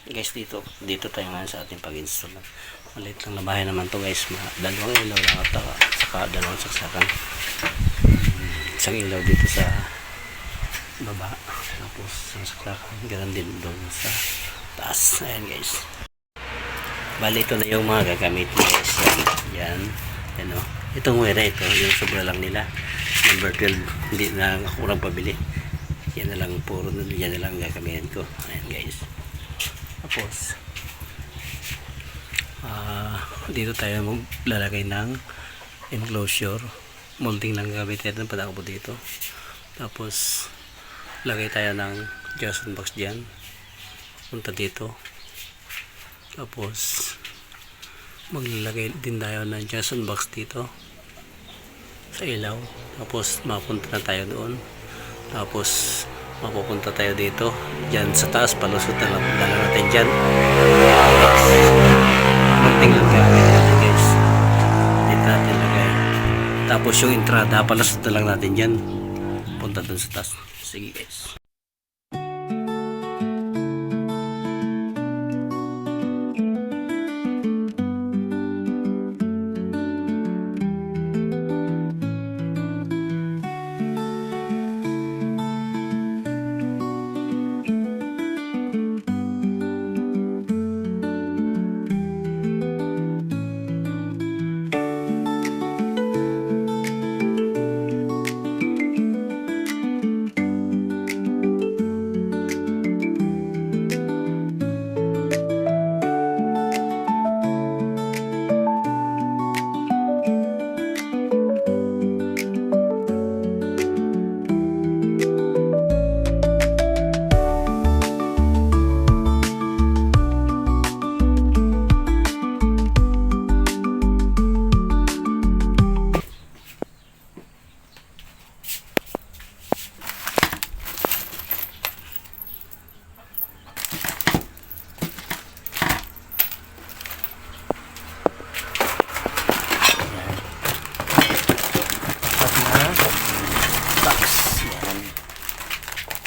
Guys, dito tayo ngayon sa ating pag-install. Maliit lang na bahay naman to guys. Dalawang ilaw lang at saka dalawang saksakan. Isang ilaw dito sa baba. Tapos isang saksakan. Ganun din doon sa taas. Ayan guys. Bali ito na yung mga gagamitin guys. Yan. Yan o. Itong wire ito. Yung sobra lang nila. Number 12. Hindi na ako pabili. Yan na lang. Puro na yan na lang gagamitin ko. Ayan guys. Tapos dito tayo maglalagay ng enclosure, molding lang gagamitin natin, padako po dito. Tapos lagay tayo ng Jason box dyan, punta dito. Tapos maglalagay din tayo ng Jason box dito sa ilaw. Tapos mapunta na tayo doon. Tapos mapupunta tayo dito dyan sa taas, palusot na lang natin dyan. Konting lang gagawin natin guys, dito natin lagay. Tapos yung entrada palusot na lang natin dyan, punta dun sa taas. Sige guys.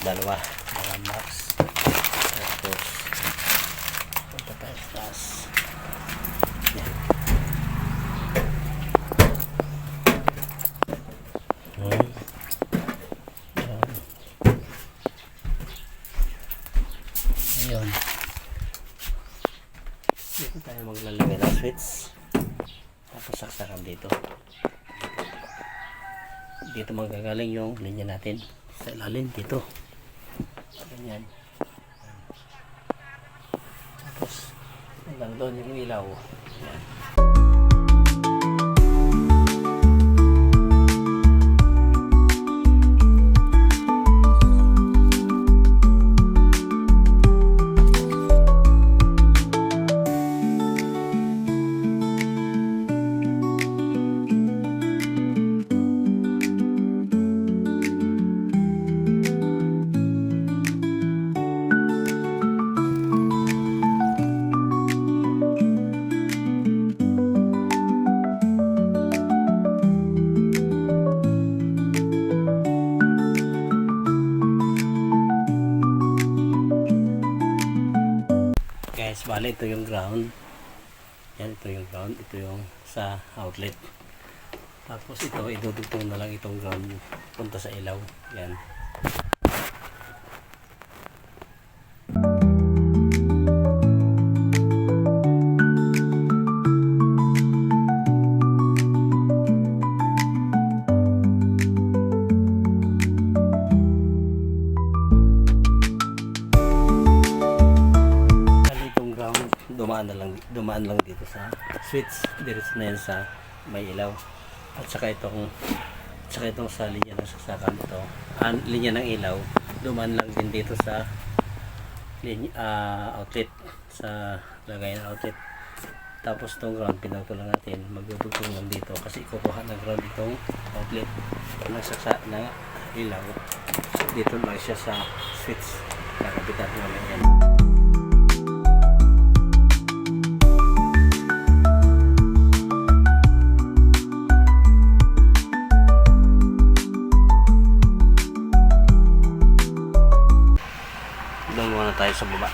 Dalawang box. Tapos punta tayo sa taas. Yan. Ayun. Dito tayo maglalagay ng switch. Tapos saksakan dito. Dito magagaling yung linya natin. Sa ilalim dito. Ganyan. Tapos hanggang doon yung ilaw. Yan. Guys, bali ito yung ground. Yan, ito yung ground. Ito yung sa outlet. Tapos ito, idudugtong na lang itong ground punta sa ilaw. Yan. Dumaan lang dito sa switch, diretso na yan sa may ilaw. At saka itong sa linya ng saksakan ito, linya ng ilaw, dumaan lang din dito sa linya, outlet, sa lagay ng outlet. Tapos itong ground, pinauto lang natin, magdudugtong lang dito kasi kukuha ng ground itong outlet ng saksakan ng ilaw. Dito lang siya sa switch, kakapitan mo lang yan. Doon muna tayo sa baba.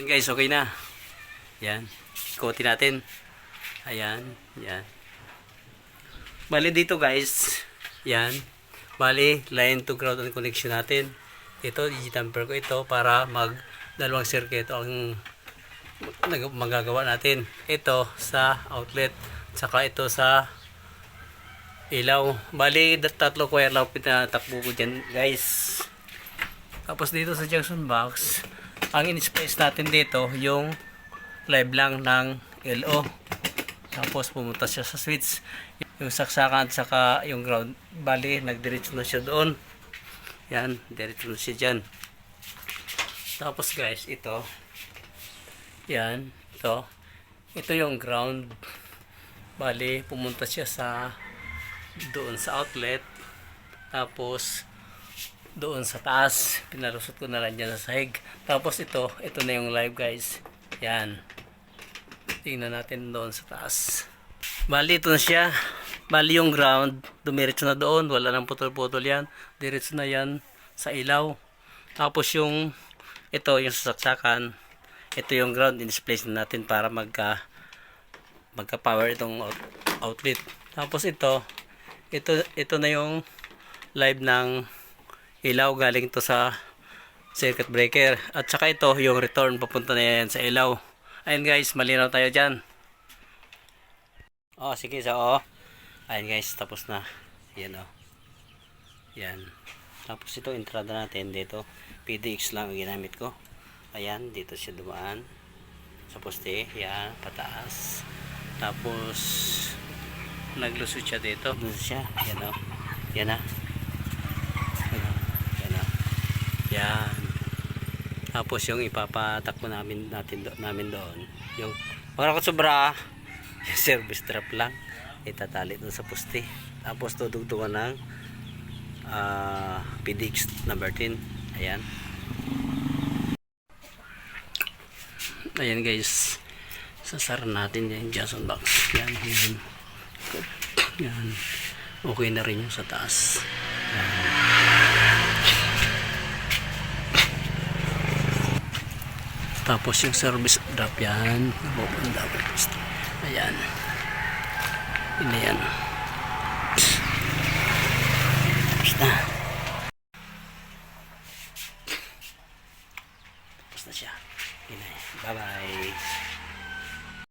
guys, okay na. Yan. Ikotin natin. Ayan. Yan. Bali dito guys. Yan. Bali, line to ground on connection natin. Ito, digitamper ko ito para dalawang circuit ang magagawa natin. Ito sa outlet. Saka ito sa ilaw. Bali, tatlo wire lang pinatakbo ko dyan guys. Tapos dito sa junction box, ang in-space natin dito, yung live lang ng LO. Tapos pumunta siya sa switch. Yung saksakan at saka yung ground. Bali, nagdiretso na siya doon. Yan, diretso na siya dyan. Tapos guys, ito. Yan, ito. Ito yung ground. Bali, pumunta siya doon sa outlet. Tapos, doon sa taas. Pinalusot ko na lang dyan sa sahig. Tapos ito na yung live guys. Yan. Tingnan natin doon sa taas. Bali, ito na siya. Bali yung ground, dumiretso na doon, wala nang putol-putol yan. Diretso na yan sa ilaw. Tapos yung yung sasaksakan, ito yung ground, in-displace na natin para magka-power itong outlet. Tapos ito na yung live ng ilaw, galing to sa circuit breaker. At saka ito yung return, papunta na yan sa ilaw. Ayun guys, malinaw tayo dyan. Sige, ayun guys, tapos na. Yan yan. Tapos ito, entrada natin dito. PDX lang ang ginamit ko. Ayan, dito siya dumaan. Sa poste, yan, pataas. Tapos, naglusot siya dito. Doon siya, yan Yan Yan. Tapos yung ipapatakbo namin doon. Yung, wala ko sobra, yung service trap lang. Itatali doon sa poste. Tapos tudugtungan ng PDX number 10. Ayan. Ayan guys. Sasara natin yung Johnson box. Yan. Yan. Okay na rin yung sa taas. Yan. Tapos yung service drop yan. Nabubunda ko. Ayan. Yan. Tapos na. Tapos na siya. Bye bye.